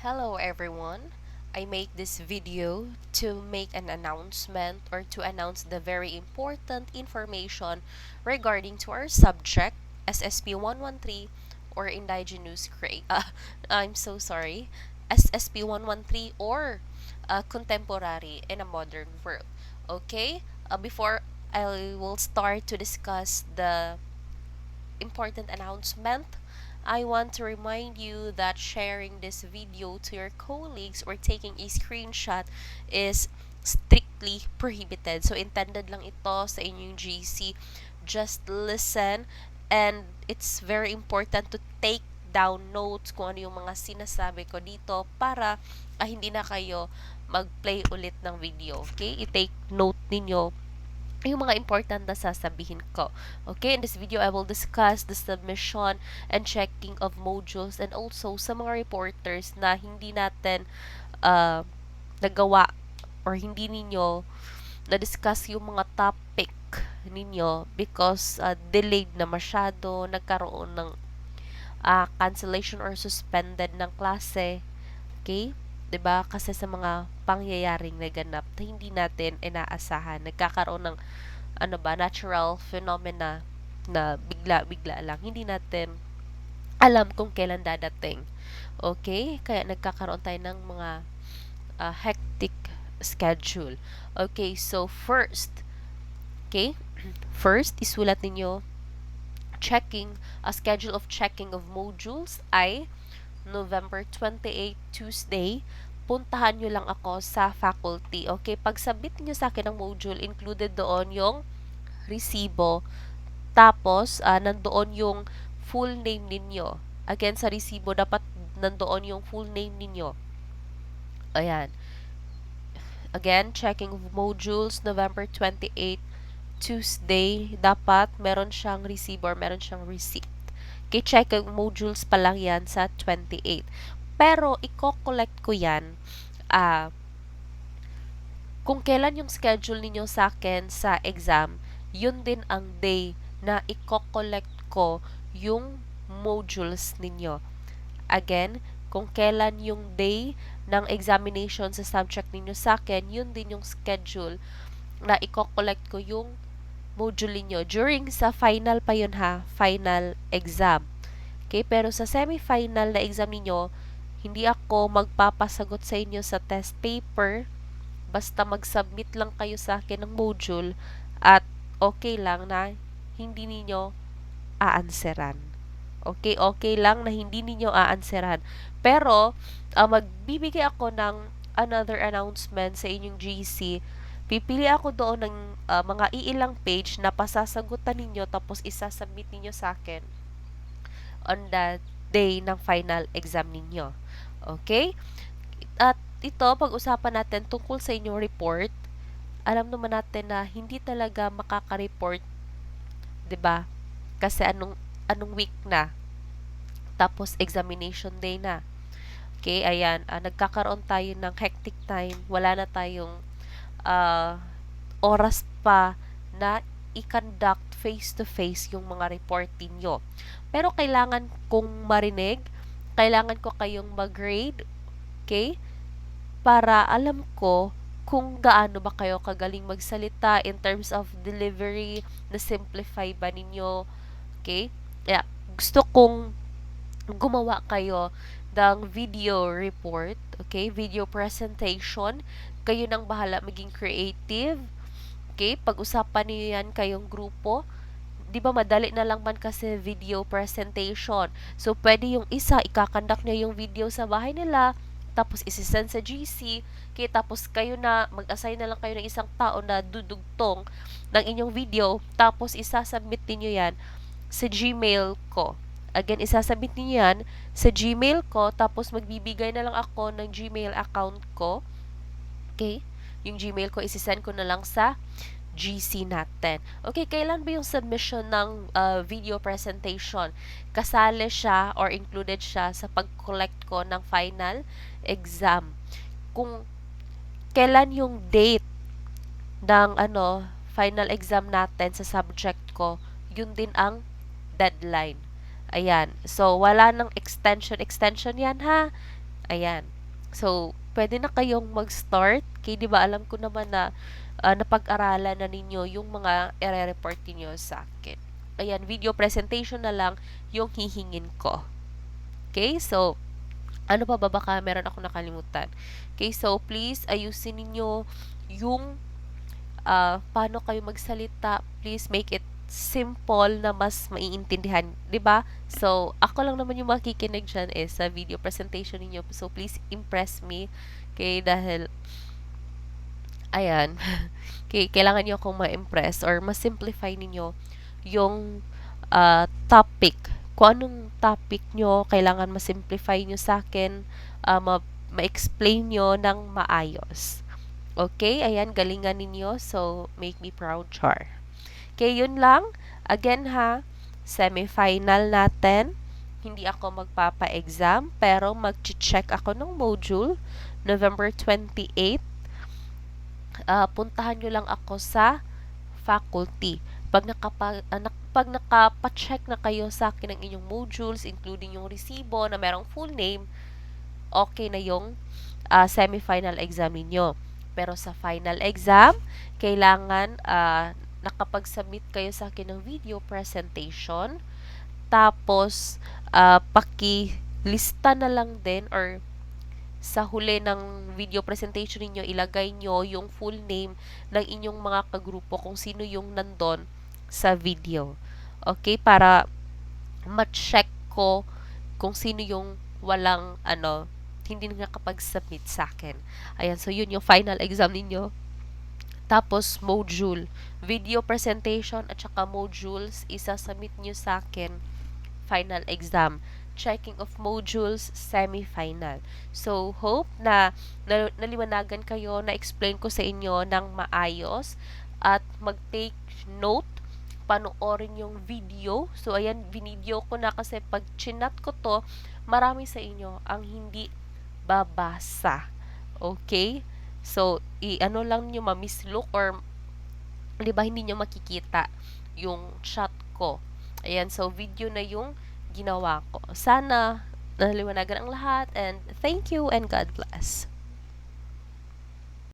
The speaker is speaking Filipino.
Hello everyone. I make this video to make an announcement or to announce the very important information regarding to our subject SSP 113 or Indigenous I'm so sorry. SSP 113 or contemporary in a modern world. Okay? Before I will start to discuss the important announcement, I want to remind you that sharing this video to your colleagues or taking a screenshot is strictly prohibited. So, intended lang ito sa inyong GC. Just listen, and it's very important to take down notes kung ano yung mga sinasabi ko dito para hindi na kayo mag-play ulit ng video. Okay? I-take note ninyo yung mga important na sasabihin ko. Okay, in this video, I will discuss the submission and checking of modules and also sa mga reporters na hindi natin uh, nagawa or hindi ninyo na-discuss yung mga topic ninyo because delayed na masyado, nagkaroon ng cancellation or suspended ng klase. Okay? 'Di ba? Kasi sa mga pangyayaring naganap na hindi natin inaasahan, nagkakaroon ng natural phenomena na bigla-bigla lang. Hindi natin alam kung kailan dadating. Okay? Kaya nagkakaroon tayo ng mga hectic schedule. Okay, so okay? First, isulat ninyo a schedule of checking of modules ay November 28, Tuesday. Puntahan nyo lang ako sa faculty. Okay, pag-submit nyo sa akin ng module, included doon yung resibo. Tapos, nandoon yung full name ninyo. Again, sa resibo, dapat nandoon yung full name ninyo. Ayan. Again, checking of modules, November 28, Tuesday. Dapat meron siyang resibo or meron siyang receipt. Okay, checking modules pa lang yan sa 28. Pero, i-collect ko yan kung kailan yung schedule ninyo sa akin sa exam, yun din ang day na i-collect ko yung modules ninyo. Again, kung kailan yung day ng examination sa subject ninyo sa akin, yun din yung schedule na i-collect ko yung module ninyo. During sa final pa yun ha, final exam. Okay, pero sa semi-final na exam ninyo, hindi ako magpapasagot sa inyo sa test paper. Basta mag-submit lang kayo sa akin ng module at okay lang na hindi ninyo aanseran. Okay, okay lang na hindi ninyo aanseran. Pero, magbibigay ako ng another announcement sa inyong GC. Pipili ako doon ng mga iilang page na pasasagutan ninyo tapos isasubmit ninyo sa akin on the day ng final exam ninyo. Okay? At ito, pag-usapan natin tungkol sa inyong report. Alam naman natin na hindi talaga makaka-report, 'di ba? Kasi anong week na. Tapos examination day na. Okay, ayan, nagkakaroon tayo ng hectic time. Wala na tayong oras pa na i-conduct face-to-face yung mga report ninyo. Pero kailangan kong marinig, kailangan ko kayong mag-grade, okay? Para alam ko kung gaano ba kayo kagaling magsalita in terms of delivery, na simplify ba ninyo, okay? Yeah, gusto kong gumawa kayo ng video report, okay? Video presentation. Kayo nang bahala maging creative, okay? Pag-usapan niyo yan kayong grupo. Di ba madali na lang man kasi video presentation. So, pwede yung isa, ikakandak niya yung video sa bahay nila, tapos isisend sa GC, okay, tapos kayo na, mag-assign na lang kayo ng isang tao na dudugtong ng inyong video, tapos isasubmit niyo yan sa Gmail ko. Again, isasubmit niyo yan sa Gmail ko, tapos magbibigay na lang ako ng Gmail account ko, okay, yung Gmail ko, isisend ko na lang sa GC natin. Okay, kailan ba yung submission ng video presentation? Kasali siya or included siya sa pag-collect ko ng final exam. Kung kailan yung date ng final exam natin sa subject ko, yun din ang deadline. Ayan. So, wala nang extension yan ha. Ayan. So, pwede na kayong mag-start. Kaya di ba alam ko naman na napag-aralan na ninyo yung mga ire-report niyo sa akin. Ayan, video presentation na lang yung hihingin ko. Okay? So, ano pa ba baka meron ako nakalimutan? Okay, so please ayusin ninyo yung paano kayo magsalita. Please make it simple na mas maiintindihan, 'di ba? So, ako lang naman yung makikinig diyan sa video presentation niyo. So, please impress me. Okay, dahil ayan, okay, kailangan niyo akong ma-impress or ma-simplify ninyo yung topic. Kung anong topic nyo, kailangan ma-simplify nyo sa akin, ma-explain nyo ng maayos. Okay, ayan, galingan ninyo. So, make me proud, Char. Okay, yun lang. Again ha, semi-final natin. Hindi ako magpapa-exam, pero mag-check ako ng module. November 28. Puntahan nyo lang ako sa faculty. Pag nakapa-check na kayo sa akin ng inyong modules, including yung resibo na merong full name, okay na yung semi-final exam niyo. Pero sa final exam, kailangan nakapag-submit kayo sa akin ng video presentation. Tapos, paki-lista na lang din or sa huli ng video presentation niyo ilagay nyo yung full name ng inyong mga kagrupo kung sino yung nandon sa video. Okay? Para ma-check ko kung sino yung walang hindi nakapag-submit sa akin. Ayan, so yun yung final exam ninyo. Tapos, module. Video presentation at saka modules, isa-submit nyo sa akin. Final exam. Checking of modules, semi-final. So, hope na naliwanagan kayo, na-explain ko sa inyo ng maayos at mag-take note, panoorin yung video. So, ayan, binideo ko na kasi pag chinat ko to, marami sa inyo ang hindi babasa. Okay? So, i-ano lang nyo, ma-mislook or di ba hindi nyo makikita yung chat ko. Ayan, so video na yung ginawa ko. Sana naliwanagan ang lahat and thank you and God bless.